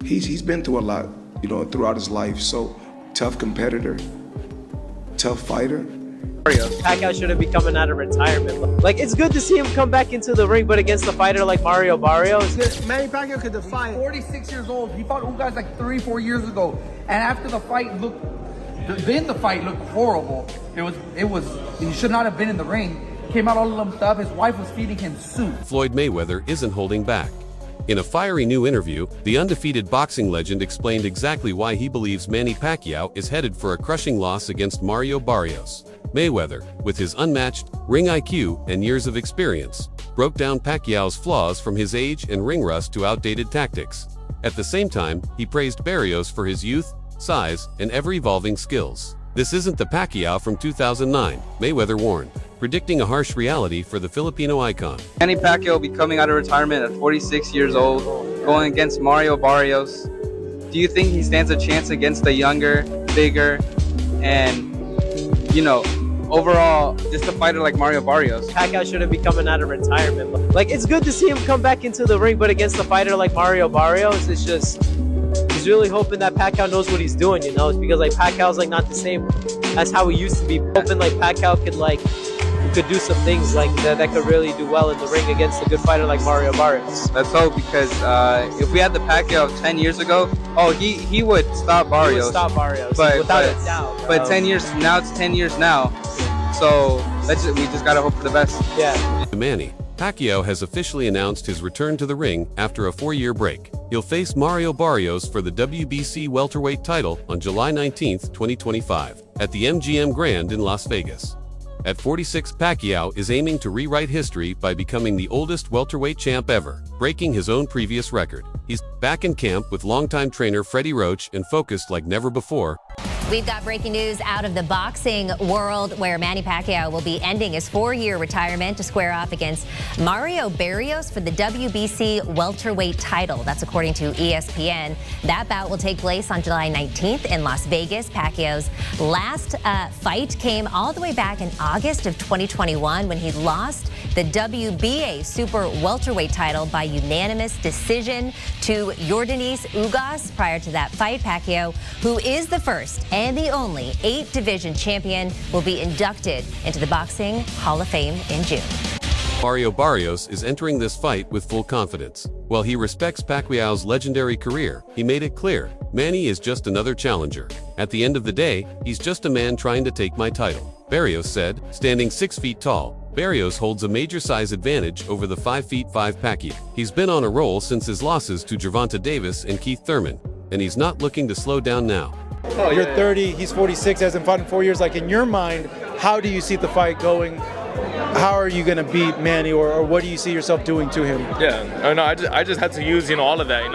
He's been through a lot, throughout his life. So tough competitor, tough fighter. Pacquiao shouldn't be coming out of retirement. Like, it's good to see him come back into the ring, but against a fighter like Mario Barrios. Manny Pacquiao could defy it. 46 years old. He fought Ugas like 3-4 years ago, and after the fight looked horrible. It was. He should not have been in the ring. Came out all lumped up. His wife was feeding him soup. Floyd Mayweather isn't holding back. In a fiery new interview, the undefeated boxing legend explained exactly why he believes Manny Pacquiao is headed for a crushing loss against Mario Barrios. Mayweather, with his unmatched ring IQ and years of experience, broke down Pacquiao's flaws from his age and ring rust to outdated tactics. At the same time, he praised Barrios for his youth, size, and ever-evolving skills. This isn't the Pacquiao from 2009, Mayweather warned, predicting a harsh reality for the Filipino icon. Manny Pacquiao will be coming out of retirement at 46 years old, going against Mario Barrios. Do you think he stands a chance against the younger, bigger, and, overall, just a fighter like Mario Barrios? Pacquiao shouldn't be coming out of retirement. Like, it's good to see him come back into the ring, but against a fighter like Mario Barrios, it's just, he's really hoping that Pacquiao knows what he's doing, It's because, Pacquiao's, not the same as how he used to be. Hoping, Pacquiao could do some things that could really do well in the ring against a good fighter like Mario Barrios. Let's hope, because if we had the Pacquiao of 10 years ago, he would stop Barrios. He would stop Barrios, but, without a doubt. But 10 years now, it's 10 years now. So we just gotta hope for the best. Yeah. Manny Pacquiao has officially announced his return to the ring after a 4-year break. He'll face Mario Barrios for the WBC welterweight title on July 19, 2025, at the MGM Grand in Las Vegas. At 46, Pacquiao is aiming to rewrite history by becoming the oldest welterweight champ ever, breaking his own previous record. He's back in camp with longtime trainer Freddie Roach and focused like never before. We've got breaking news out of the boxing world, where Manny Pacquiao will be ending his 4-year retirement to square off against Mario Barrios for the WBC welterweight title. That's according to ESPN. That bout will take place on July 19th in Las Vegas. Pacquiao's last fight came all the way back in August of 2021 when he lost the WBA super welterweight title by unanimous decision to Yordenis Ugas. Prior to that fight, Pacquiao, who is the first and the only 8-division champion, will be inducted into the Boxing Hall of Fame in June. Mario Barrios is entering this fight with full confidence. While he respects Pacquiao's legendary career, he made it clear, Manny is just another challenger. At the end of the day, he's just a man trying to take my title, Barrios said. Standing 6 feet tall, Barrios holds a major size advantage over the 5'5" Pacquiao. He's been on a roll since his losses to Gervonta Davis and Keith Thurman, and he's not looking to slow down now. You're 30, he's 46, hasn't fought in 4 years. In your mind, how do you see the fight going? How are you going to beat Manny, or what do you see yourself doing to him? Yeah, I just had to use, all of that,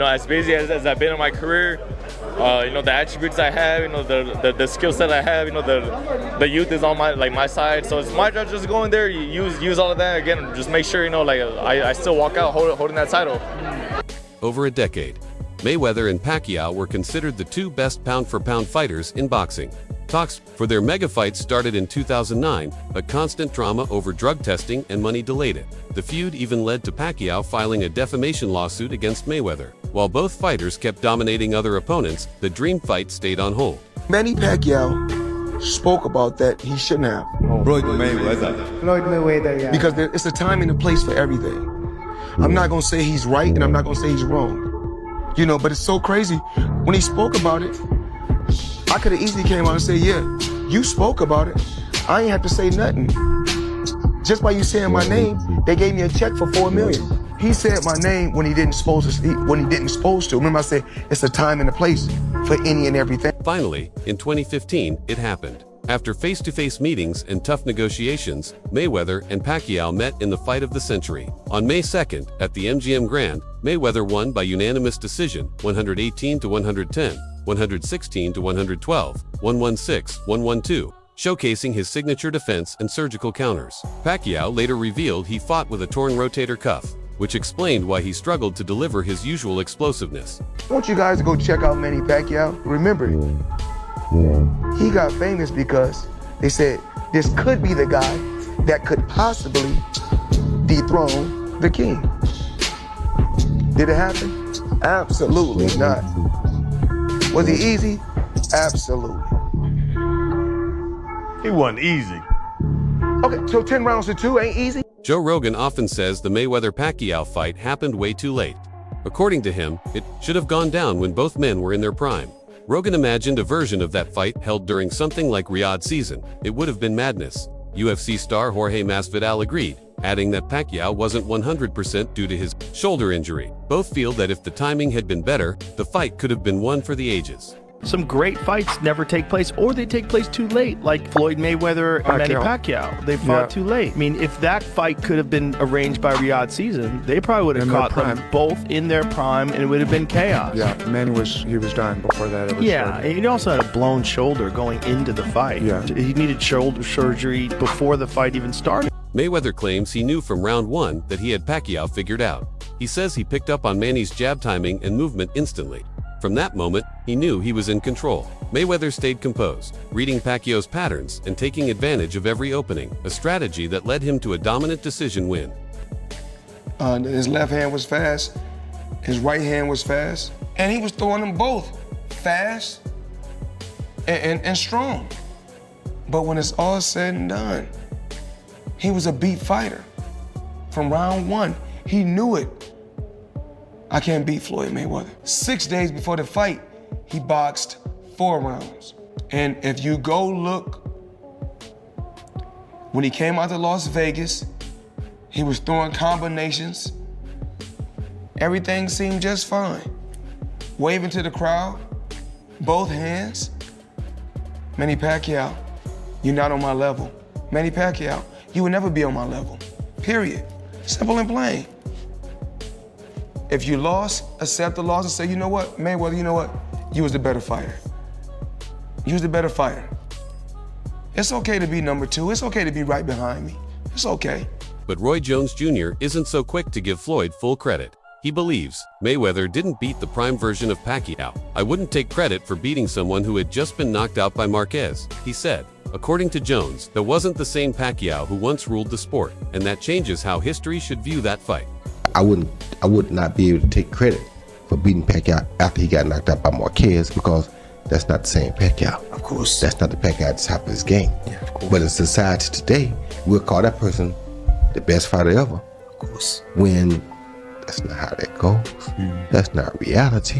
as busy as I've been in my career, the attributes I have, the skill set I have, the youth is on my side. So it's my job just go in there, use all of that again, just make sure, I still walk out holding that title. Over a decade, Mayweather and Pacquiao were considered the 2 best pound-for-pound fighters in boxing. Talks for their mega fight started in 2009, but constant drama over drug testing and money delayed it. The feud even led to Pacquiao filing a defamation lawsuit against Mayweather. While both fighters kept dominating other opponents, the dream fight stayed on hold. Manny Pacquiao spoke about that he shouldn't have. Floyd Mayweather. Floyd Mayweather, yeah. Because it's a time and a place for everything. I'm not going to say he's right and I'm not going to say he's wrong. But it's so crazy. When he spoke about it, I could have easily came out and said, yeah, you spoke about it. I ain't have to say nothing. Just by you saying my name, they gave me a check for $4 million. He said my name when he didn't supposed to. Remember I said, it's a time and a place for any and everything. Finally, in 2015, it happened. After face-to-face meetings and tough negotiations, Mayweather and Pacquiao met in the fight of the century. On May 2nd, at the MGM Grand, Mayweather won by unanimous decision, 118-110, 116-112, 116-112, showcasing his signature defense and surgical counters. Pacquiao later revealed he fought with a torn rotator cuff, which explained why he struggled to deliver his usual explosiveness. I want you guys to go check out Manny Pacquiao. Remember, he got famous because they said this could be the guy that could possibly dethrone the king. Did it happen? Absolutely not. Was he easy? Absolutely. It wasn't easy. Okay, so 10 rounds to 2 ain't easy? Joe Rogan often says the Mayweather-Pacquiao fight happened way too late. According to him, it should have gone down when both men were in their prime. Rogan imagined a version of that fight held during something like Riyadh season. It would have been madness. UFC star Jorge Masvidal agreed, adding that Pacquiao wasn't 100% due to his shoulder injury. Both feel that if the timing had been better, the fight could have been one for the ages. Some great fights never take place, or they take place too late, like Floyd Mayweather and Manny Pacquiao. They fought too late. I mean, if that fight could have been arranged by Riyadh season, they probably would have caught them both in their prime, and it would have been chaos. Yeah, Manny was done before that. And he also had a blown shoulder going into the fight. Yeah. He needed shoulder surgery before the fight even started. Mayweather claims he knew from round one that he had Pacquiao figured out. He says he picked up on Manny's jab timing and movement instantly. From that moment, he knew he was in control. Mayweather stayed composed, reading Pacquiao's patterns and taking advantage of every opening, a strategy that led him to a dominant decision win. His left hand was fast, his right hand was fast, and he was throwing them both fast and strong. But when it's all said and done, he was a beat fighter. From round one, he knew it. I can't beat Floyd Mayweather. 6 days before the fight, he boxed 4 rounds. And if you go look, when he came out to Las Vegas, he was throwing combinations. Everything seemed just fine. Waving to the crowd, both hands. Manny Pacquiao, you're not on my level. Manny Pacquiao, you will never be on my level, period. Simple and plain. If you lost, accept the loss and say, you know what, Mayweather, you know what? You was the better fighter. You was the better fighter. It's okay to be number 2. It's okay to be right behind me. It's okay. But Roy Jones Jr. isn't so quick to give Floyd full credit. He believes Mayweather didn't beat the prime version of Pacquiao. I wouldn't take credit for beating someone who had just been knocked out by Marquez, he said. According to Jones, that wasn't the same Pacquiao who once ruled the sport, and that changes how history should view that fight. I would not be able to take credit for beating Pacquiao after he got knocked out by Marquez, because that's not the same Pacquiao. Of course. That's not the Pacquiao at the top of his game. Yeah, of course. But in society today, we'll call that person the best fighter ever. Of course. When that's not how that goes. That's not reality.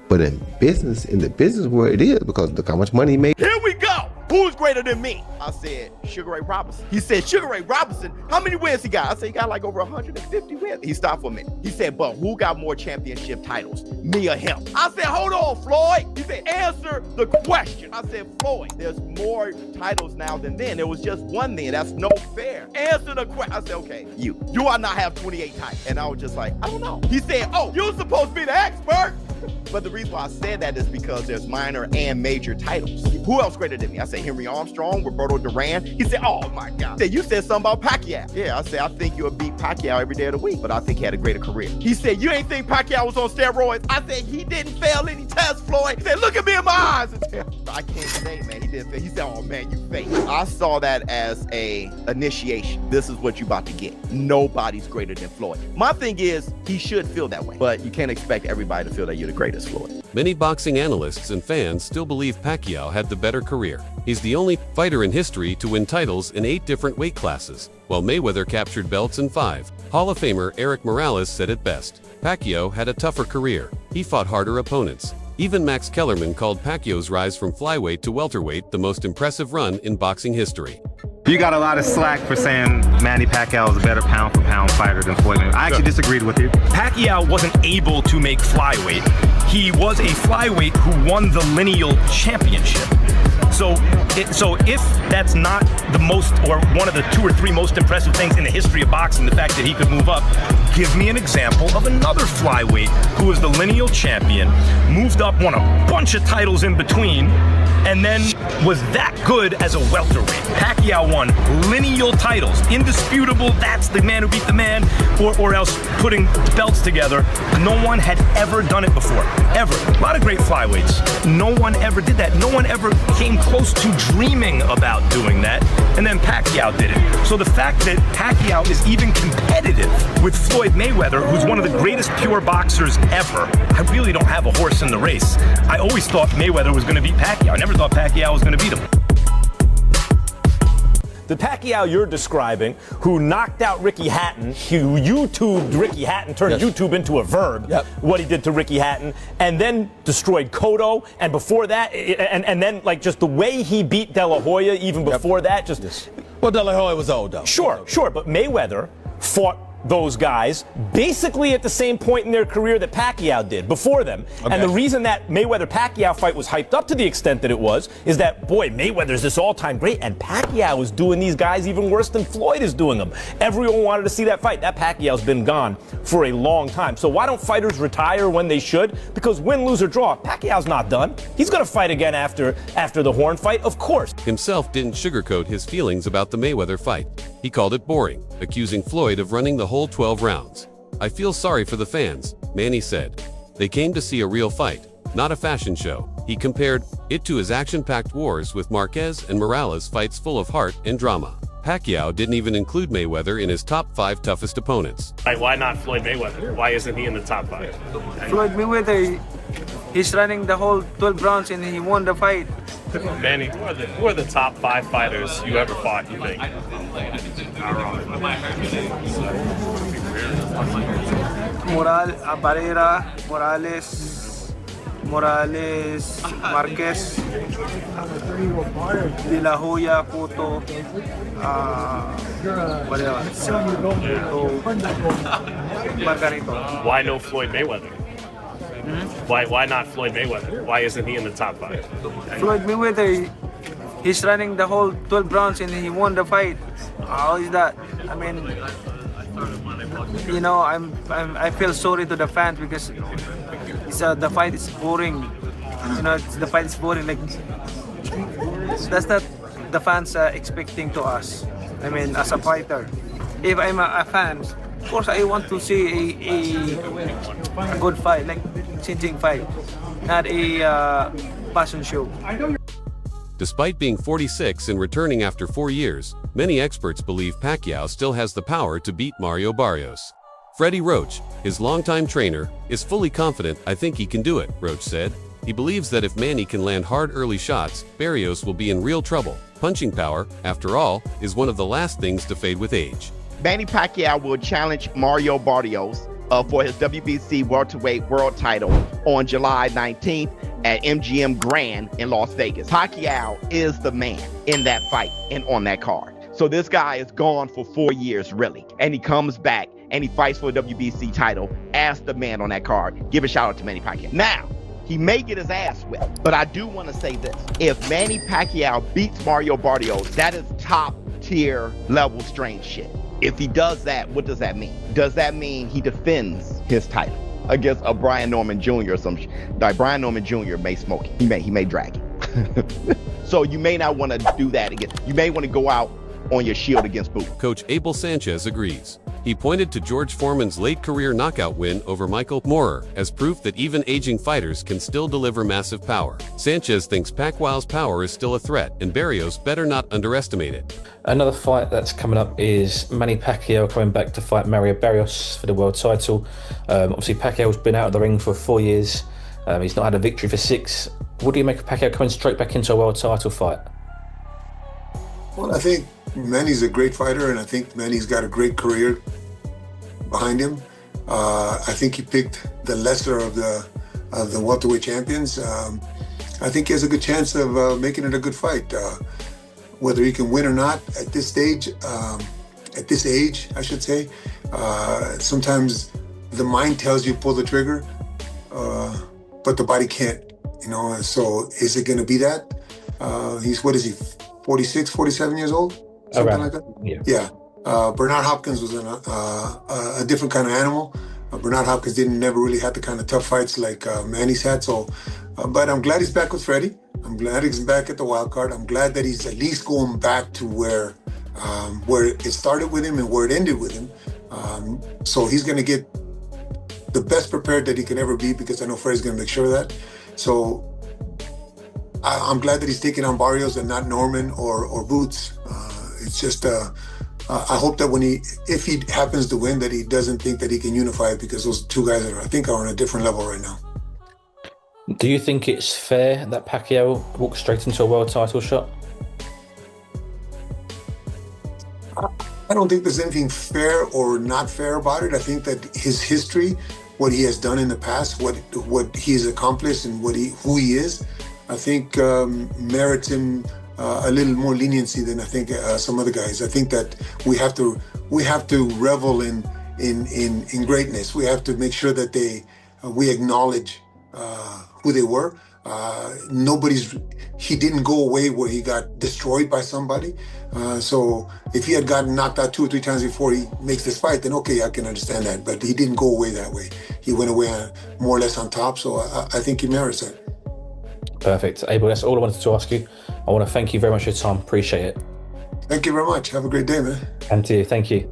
But in the business world, it is, because look how much money he made. Here we go. Who's greater than me? I said, Sugar Ray Robinson. He said, Sugar Ray Robinson, how many wins he got? I said, he got like over 150 wins. He stopped for a minute. He said, but who got more championship titles, me or him? I said, hold on, Floyd. He said, answer the question. I said, Floyd, there's more titles now than then. There was just one then. That's no fair. Answer the question. I said, okay, you. Do I not have 28 titles? And I was just like, I don't know. He said, oh, you're supposed to be the expert. But the reason why I said that is because there's minor and major titles. Who else greater than me? I said Henry Armstrong, Roberto Duran. He said, oh my God. He said, you said something about Pacquiao. Yeah, I said, I think you'll beat Pacquiao every day of the week, but I think he had a greater career. He said, you ain't think Pacquiao was on steroids? I said, he didn't fail any tests, Floyd. He said, look at me in my eyes. I can't say, man, he didn't fail. He said, oh man, you faked. I saw that as a initiation. This is what you about to get. Nobody's greater than Floyd. My thing is, he should feel that way, but you can't expect everybody to feel that you're the greatest, Floyd. Many boxing analysts and fans still believe Pacquiao had the better career. He's the only fighter in history to win titles in 8 different weight classes, while Mayweather captured belts in 5. Hall of Famer Eric Morales said it best. Pacquiao had a tougher career. He fought harder opponents. Even Max Kellerman called Pacquiao's rise from flyweight to welterweight the most impressive run in boxing history. You got a lot of slack for saying Manny Pacquiao is a better pound-for-pound fighder than Floyd Mayweather. I actually disagreed with you. Pacquiao wasn't able to make flyweight. He was a flyweight who won the lineal championship. So if that's not the most, or one of the 2 or 3 most impressive things in the history of boxing, the fact that he could move up, give me an example of another flyweight who was the lineal champion, moved up, won a bunch of titles in between, and then was that good as a welterweight. Pacquiao won lineal titles, indisputable, that's the man who beat the man, or else putting belts together. No one had ever done it before, ever. A lot of great flyweights. No one ever did that. No one ever came close to dreaming about doing that, and then Pacquiao did it. So the fact that Pacquiao is even competitive with Floyd Floyd Mayweather, who's one of the greatest pure boxers ever, I really don't have a horse in the race. I always thought Mayweather was going to beat Pacquiao. I never thought Pacquiao was going to beat him. The Pacquiao you're describing, who knocked out Ricky Hatton, who YouTubed Ricky Hatton, turned YouTube into a verb, what he did to Ricky Hatton, and then destroyed Cotto, and before that, and then like just the way he beat De La Hoya even before that, just... Well, De La Hoya was old, though. Sure, but Mayweather fought those guys basically at the same point in their career that Pacquiao did before them. Okay. And the reason that Mayweather-Pacquiao fight was hyped up to the extent that it was is that, boy, Mayweather's this all-time great, and Pacquiao is doing these guys even worse than Floyd is doing them. Everyone wanted to see that fight. That Pacquiao's been gone for a long time. So why don't fighters retire when they should? Because win, lose, or draw, Pacquiao's not done. He's going to fight again after the Horn fight, of course. Himself didn't sugarcoat his feelings about the Mayweather fight. He called it boring, accusing Floyd of running the whole 12 rounds. "I feel sorry for the fans," Manny said. "They came to see a real fight, not a fashion show." He compared it to his action-packed wars with Marquez and Morales fights full of heart and drama. Pacquiao didn't even include Mayweather in his top 5 toughest opponents. Why not Floyd Mayweather? Why isn't he in the top 5? Floyd Mayweather, he's running the whole 12 rounds and he won the fight. Manny, who are the top 5 fighters you ever fought, you think? Barrera, Morales, Marquez, De La Hoya, Cotto, Margarito. Why no Floyd Mayweather? Why not Floyd Mayweather? Why isn't he in the top 5? Floyd Mayweather, he's running the whole 12 rounds and he won the fight. How is that? I mean, you know, I feel sorry to the fans because the fight is boring. You know, the fight is boring. Like that's not the fans are expecting to us. I mean, as a fighter, if I'm a fan, of course I want to see a good fight, like changing fight, not a passion show. Despite being 46 and returning after 4 years, many experts believe Pacquiao still has the power to beat Mario Barrios. Freddie Roach, his longtime trainer, is fully confident. "I think he can do it," Roach said. He believes that if Manny can land hard early shots, Barrios will be in real trouble. Punching power, after all, is one of the last things to fade with age. Manny Pacquiao will challenge Mario Barrios for his WBC welterweight world title on July 19th at MGM Grand in Las Vegas. Pacquiao is the man in that fight and on that card. So this guy is gone for 4 years, really, and he comes back and he fights for a WBC title as the man on that card. Give a shout out to Manny Pacquiao. Now, he may get his ass whipped, but I do want to say this. If Manny Pacquiao beats Mario Barrios, that is top tier level strange shit. If he does that, what does that mean? Does that mean he defends his title against a Brian Norman Jr. or some shit? Like Brian Norman Jr. may smoke it. He may drag it. So you may not want to do that again. You may want to go out on your shield against Boo. Coach Abel Sanchez agrees. He pointed to George Foreman's late career knockout win over Michael Moorer as proof that even aging fighters can still deliver massive power. Sanchez thinks Pacquiao's power is still a threat, and Barrios better not underestimate it. Another fight that's coming up is Manny Pacquiao coming back to fight Mario Barrios for the world title. Obviously, Pacquiao's been out of the ring for 4 years. He's not had a victory for 6. What do you make of Pacquiao coming straight back into a world title fight? Well, I think Manny's a great fighter, and I think Manny's got a great career behind him. I think he picked the lesser of the welterweight champions. I think he has a good chance of making it a good fight. Whether he can win or not at this stage, at this age, I should say. Sometimes the mind tells you pull the trigger, but the body can't. You know, so is it going to be that? What is he? 46, 47 years old? Something like that? Yeah. Bernard Hopkins was a different kind of animal. Bernard Hopkins never really had the kind of tough fights like Manny's had. So, but I'm glad he's back with Freddie. I'm glad he's back at the wild card. I'm glad that he's at least going back to where it started with him and where it ended with him. So he's going to get the best prepared that he can ever be, because I know Freddie's going to make sure of that. So I'm glad that he's taking on Barrios and not Norman or Boots. It's just I hope that if he happens to win, that he doesn't think that he can unify it, because those two guys I think are on a different level right now. Do you think it's fair that Pacquiao walked straight into a world title shot? I don't think there's anything fair or not fair about it. I think that his history, what he has done in the past, what he has accomplished, and who he is, I think merits him a little more leniency than I think some other guys. I think that we have to revel in greatness. We have to make sure that we acknowledge who they were. He didn't go away where he got destroyed by somebody. So if he had gotten knocked out 2 or 3 times before he makes this fight, then okay, I can understand that. But he didn't go away that way. He went away more or less on top. So I think he merits that. Perfect. Abel, that's all I wanted to ask you. I want to thank you very much for your time. Appreciate it. Thank you very much. Have a great day, man. And to you. Thank you.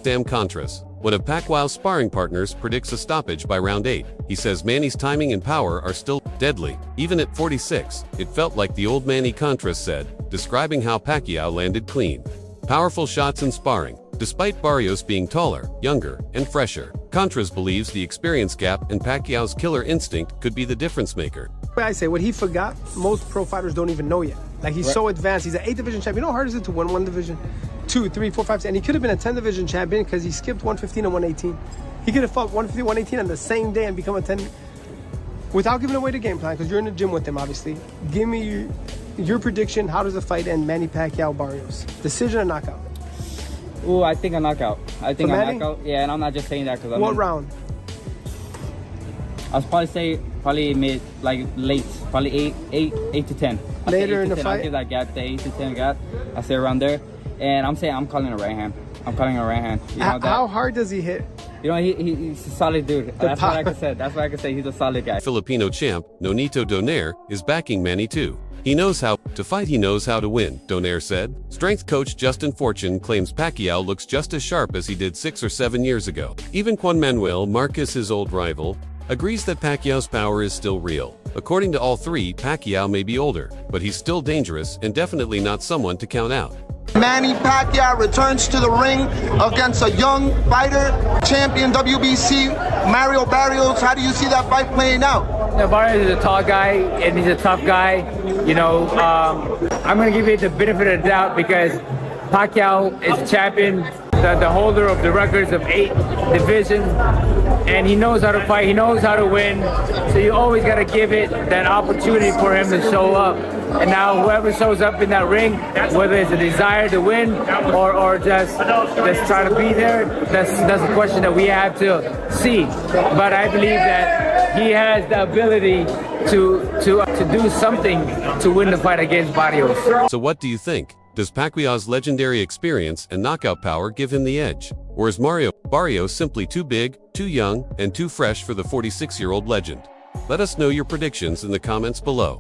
Sam Contras, one of Pacquiao's sparring partners, predicts a stoppage by round 8. He says Manny's timing and power are still deadly. Even at 46, it felt like the old Manny, Contras said, describing how Pacquiao landed clean. Powerful shots in sparring, despite Barrios being taller, younger, and fresher. Contras believes the experience gap and Pacquiao's killer instinct could be the difference maker. I say what he forgot, most pro fighters don't even know yet. Like, he's so advanced. He's an 8 division champion. You know how hard is it to win 1 division? 2, 3, 4, 5, 6. And he could have been a 10 division champion because he skipped 115 and 118. He could have fought 150, 118 on the same day and become a 10 without giving away the game plan, because you're in the gym with him, obviously. Give me your prediction. How does the fight end? Manny Pacquiao Barrios. Decision or knockout? Ooh, I think a knockout. I think For a Manny? knockout. Yeah, and I'm not just saying that because What round? I'll probably say mid, like late, probably 8 to 10. Later in the 10. fight? I'll give that gap, the 8 to 10 gap. I say around there, and I'm saying I'm calling a right hand. I'm calling a right hand. You know, How hard does he hit? You know, he's a solid dude. That's what I can say. That's what I can say. He's a solid guy. Filipino champ, Nonito Donaire, is backing Manny too. He knows how to fight, he knows how to win, Donaire said. Strength coach Justin Fortune claims Pacquiao looks just as sharp as he did 6 or 7 years ago. Even Juan Manuel Marquez, his old rival, agrees that Pacquiao's power is still real. According to all three, Pacquiao may be older, but he's still dangerous and definitely not someone to count out. Manny Pacquiao returns to the ring against a young fighter, champion WBC, Mario Barrios. How do you see that fight playing out? Barrios is a tall guy and he's a tough guy. You know, I'm going to give you the benefit of the doubt because Pacquiao is champion, the holder of the records of 8 divisions, and he knows how to fight, he knows how to win, so you always got to give it that opportunity for him to show up. And now whoever shows up in that ring, whether it's a desire to win or just try to be there, that's a question that we have to see. But I believe that he has the ability to do something to win the fight against Barrios. So what do you think? Does Pacquiao's legendary experience and knockout power give him the edge? Or is Mario Barrios simply too big, too young, and too fresh for the 46-year-old legend? Let us know your predictions in the comments below.